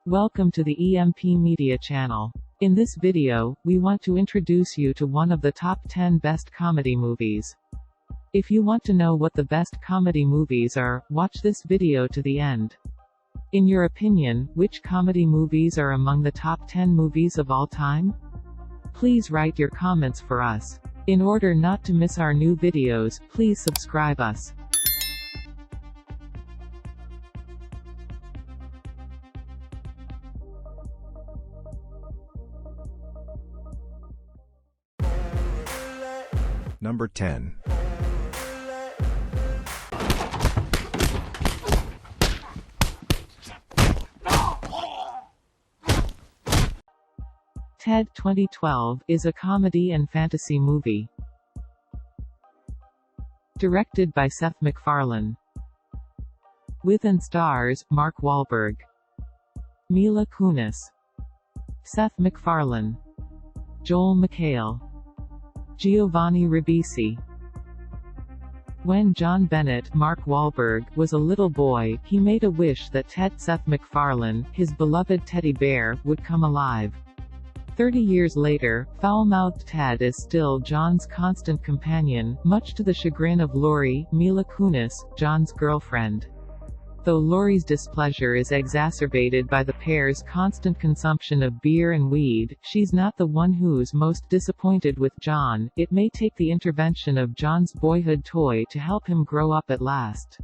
Welcome to the EMP Media Channel. In this video, we want to introduce you to one of the top 10 best comedy movies. If you want to know what the best comedy movies are, watch this video to the end. In your opinion, which comedy movies are among the top 10 movies of all time? Please write your comments for us. In order not to miss our new videos, please subscribe us. Number 10. Ted 2012 is a comedy and fantasy movie. Directed by Seth MacFarlane. With and stars Mark Wahlberg, Mila Kunis, Seth MacFarlane, Joel McHale, Giovanni Ribisi. When John Bennett, Mark Wahlberg, was a little boy, he made a wish that Ted Seth MacFarlane, his beloved teddy bear, would come alive. 30 years later, foul-mouthed Ted is still John's constant companion, much to the chagrin of Laurie, Mila Kunis, John's girlfriend. Though Laurie's displeasure is exacerbated by the pair's constant consumption of beer and weed, she's not the one who's most disappointed with John. It may take the intervention of John's boyhood toy to help him grow up at last.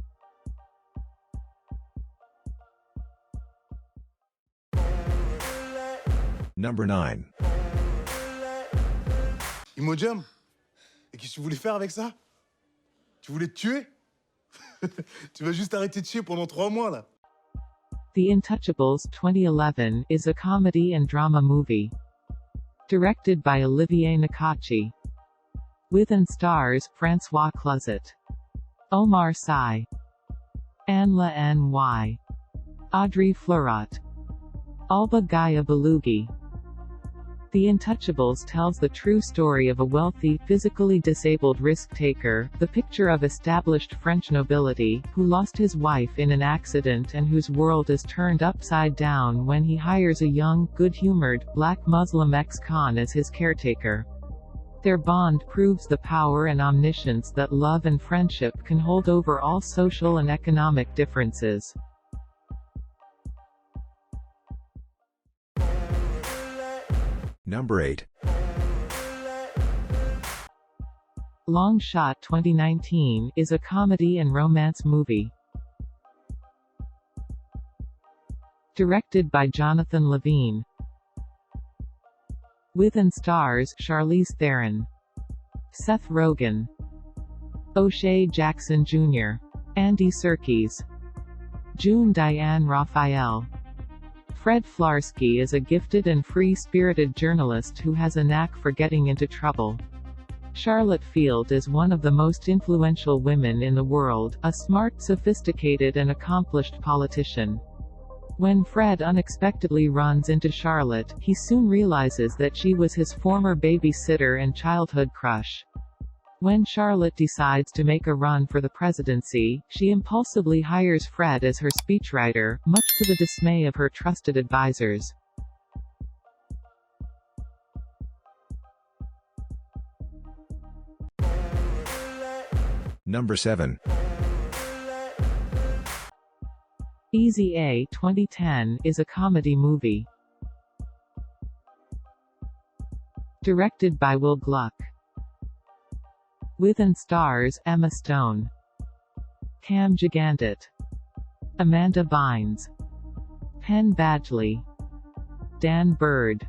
Number 9. Imodium? Et qu'est-ce que tu voulais faire avec ça? Tu voulais te tuer? Tu vas juste arrêter de chier pendant 3 mois, là. The Intouchables 2011 is a comedy and drama movie. Directed by Olivier Nakache. With and stars François Cluzet, Omar Sy, Anla Ny, Audrey Fleurot, Alba Gaia Belugi. The Intouchables tells the true story of a wealthy, physically disabled risk-taker, the picture of established French nobility, who lost his wife in an accident and whose world is turned upside down when he hires a young, good-humored, black Muslim ex-con as his caretaker. Their bond proves the power and omniscience that love and friendship can hold over all social and economic differences. Number 8. Long Shot 2019 is a comedy and romance movie. Directed by Jonathan Levine. With and stars Charlize Theron, Seth Rogen, O'Shea Jackson Jr., Andy Serkis, June Diane Raphael. Fred Flarsky is a gifted and free-spirited journalist who has a knack for getting into trouble. Charlotte Field is one of the most influential women in the world, a smart, sophisticated and accomplished politician. When Fred unexpectedly runs into Charlotte, he soon realizes that she was his former babysitter and childhood crush. When Charlotte decides to make a run for the presidency, she impulsively hires Fred as her speechwriter, much to the dismay of her trusted advisors. Number 7. Easy A 2010 is a comedy movie. Directed by Will Gluck. With and stars Emma Stone, Cam Gigandet, Amanda Bynes, Penn Badgley, Dan Bird.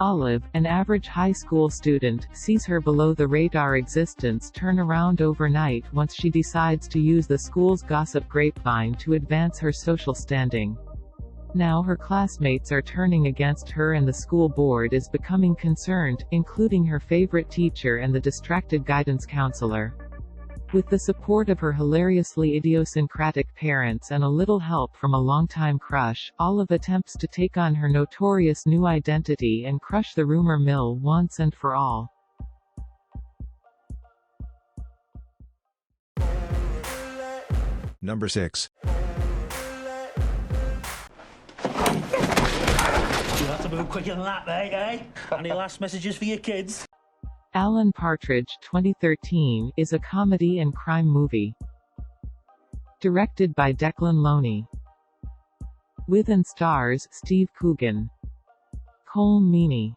Olive, an average high school student, sees her below-the-radar existence turn around overnight once she decides to use the school's gossip grapevine to advance her social standing. Now her classmates are turning against her and the school board is becoming concerned, including her favorite teacher and the distracted guidance counselor. With the support of her hilariously idiosyncratic parents and a little help from a longtime crush, Olive attempts to take on her notorious new identity and crush the rumor mill once and for all. Number 6. move quicker than that, mate, eh? Any last messages for your kids? Alan Partridge 2013 is a comedy and crime movie. Directed by Declan Lowney. With and stars Steve Coogan, Cole Meany,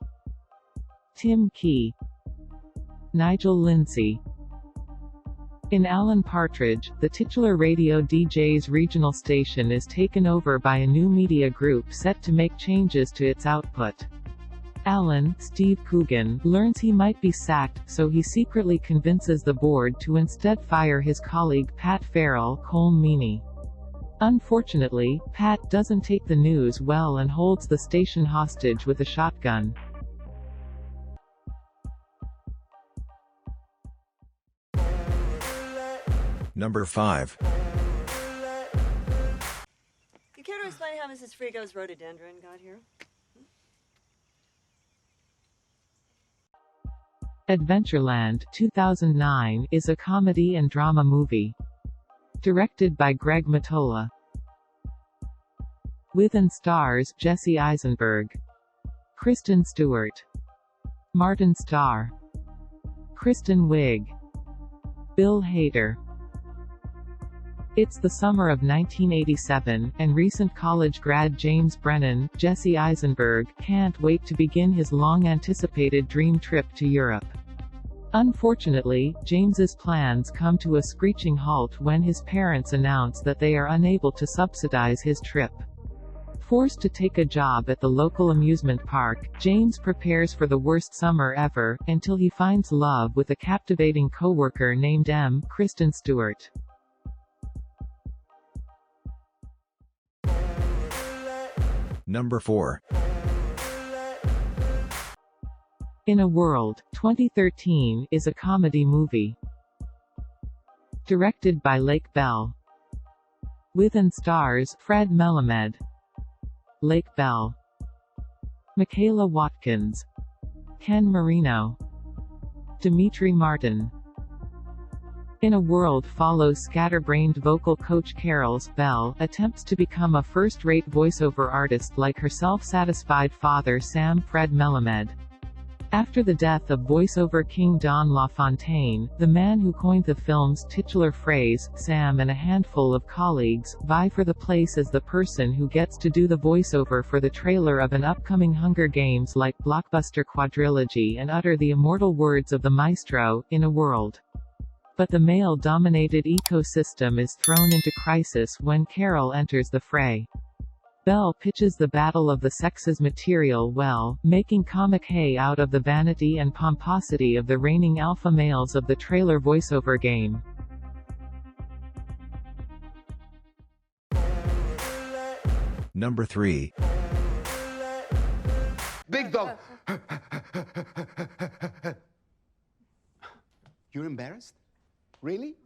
Tim Key, Nigel Lindsay. In Alan Partridge, the titular radio DJ's regional station is taken over by a new media group set to make changes to its output. Alan, Steve Coogan, learns he might be sacked, so he secretly convinces the board to instead fire his colleague Pat Farrell, Cole Meany. Unfortunately, Pat doesn't take the news well and holds the station hostage with a shotgun. Number 5. You care to explain how Mrs. Frigo's rhododendron got here? Adventureland 2009 is a comedy and drama movie. Directed by Greg Mottola. With and stars Jesse Eisenberg, Kristen Stewart, Martin Starr, Kristen Wiig, Bill Hader. It's the summer of 1987, and recent college grad James Brennan, Jesse Eisenberg, can't wait to begin his long-anticipated dream trip to Europe. Unfortunately, James's plans come to a screeching halt when his parents announce that they are unable to subsidize his trip. Forced to take a job at the local amusement park, James prepares for the worst summer ever, until he finds love with a captivating coworker named Kristen Stewart. Number 4. In a World 2013 is a comedy movie. Directed by Lake Bell. With and stars Fred Melamed, Lake Bell, Michaela Watkins, Ken Marino, Dimitri Martin. In a World follows scatterbrained vocal coach Carol's Bell attempts to become a first-rate voiceover artist like her self-satisfied father Sam Fred Melamed. After the death of voiceover king Don LaFontaine, the man who coined the film's titular phrase, Sam and a handful of colleagues vie for the place as the person who gets to do the voiceover for the trailer of an upcoming Hunger Games-like blockbuster quadrilogy and utter the immortal words of the maestro, in a world. But the male-dominated ecosystem is thrown into crisis when Carol enters the fray. Bell pitches the battle of the sexes material well, making comic hay out of the vanity and pomposity of the reigning alpha males of the trailer voiceover game. Number 3. Big dog. You're embarrassed? Really?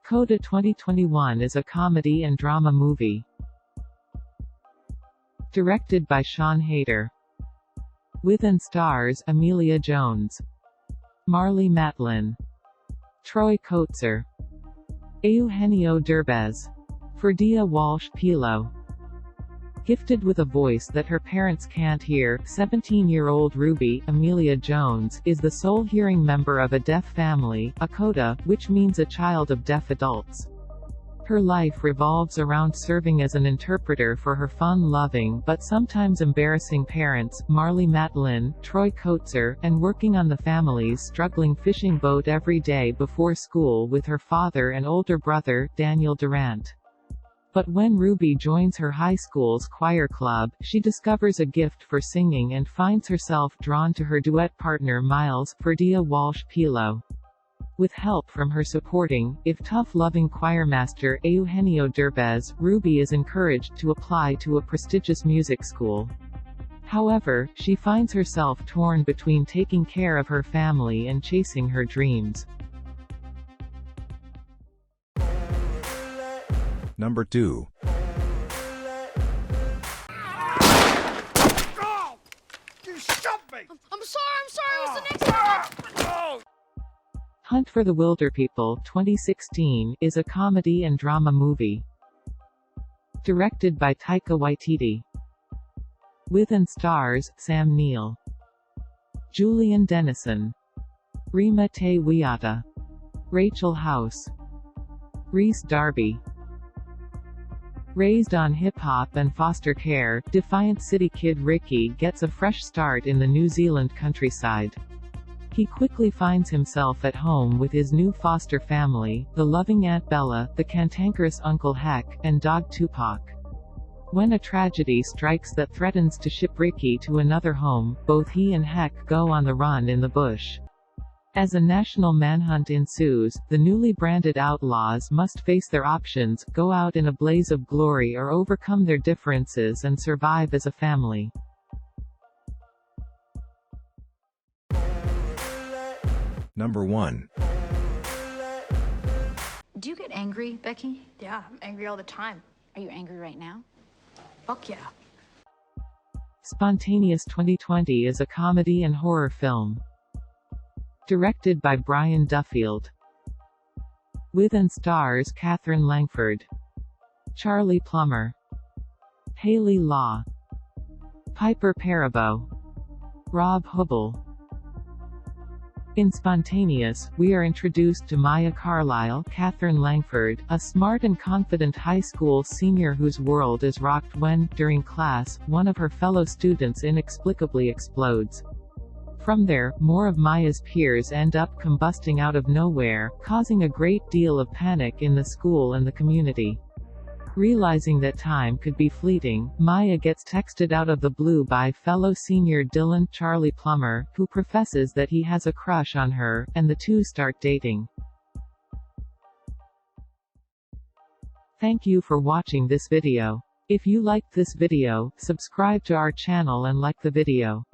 CODA 2021 is a comedy and drama movie. Directed by Sean Hayter. With and stars Amelia Jones, Marlee Matlin, Troy Kotsur, Eugenio Derbez, Ferdia Walsh-Pilo. Gifted with a voice that her parents can't hear, 17-year-old Ruby, Amelia Jones, is the sole hearing member of a deaf family, a CODA, which means a child of deaf adults. Her life revolves around serving as an interpreter for her fun-loving but sometimes embarrassing parents, Marlee Matlin, Troy Kotsur, and working on the family's struggling fishing boat every day before school with her father and older brother, Daniel Durant. But when Ruby joins her high school's choir club, she discovers a gift for singing and finds herself drawn to her duet partner Miles, Ferdia Walsh-Pilo. With help from her supporting, if tough-loving choirmaster Eugenio Derbez, Ruby is encouraged to apply to a prestigious music school. However, she finds herself torn between taking care of her family and chasing her dreams. Number 2. Oh! You shot me! I'm sorry, what's the next one? Oh! Hunt for the Wilderpeople 2016 is a comedy and drama movie. Directed by Taika Waititi. With and stars Sam Neill, Julian Dennison, Rima Te Wiata, Rachel House, Rhys Darby. Raised on hip-hop and foster care, Defiant City kid Ricky gets a fresh start in the New Zealand countryside. He quickly finds himself at home with his new foster family, the loving Aunt Bella, the cantankerous Uncle Heck, and dog Tupac. When a tragedy strikes that threatens to ship Ricky to another home, both he and Heck go on the run in the bush. As a national manhunt ensues, the newly branded outlaws must face their options, go out in a blaze of glory or overcome their differences and survive as a family. Number 1. Do you get angry, Becky? Yeah, I'm angry all the time. Are you angry right now? Fuck yeah. Spontaneous 2020 is a comedy and horror film. Directed by Brian Duffield. With and stars Catherine Langford, Charlie Plummer, Haley Law, Piper Perabo, Rob Hubbell. In Spontaneous, we are introduced to Maya Carlisle, Catherine Langford, a smart and confident high school senior whose world is rocked when, during class, one of her fellow students inexplicably explodes. From there, more of Maya's peers end up combusting out of nowhere, causing a great deal of panic in the school and the community. Realizing that time could be fleeting, Maya gets texted out of the blue by fellow senior Dylan, Charlie Plummer, who professes that he has a crush on her, and the two start dating. Thank you for watching this video. If you liked this video, subscribe to our channel and like the video.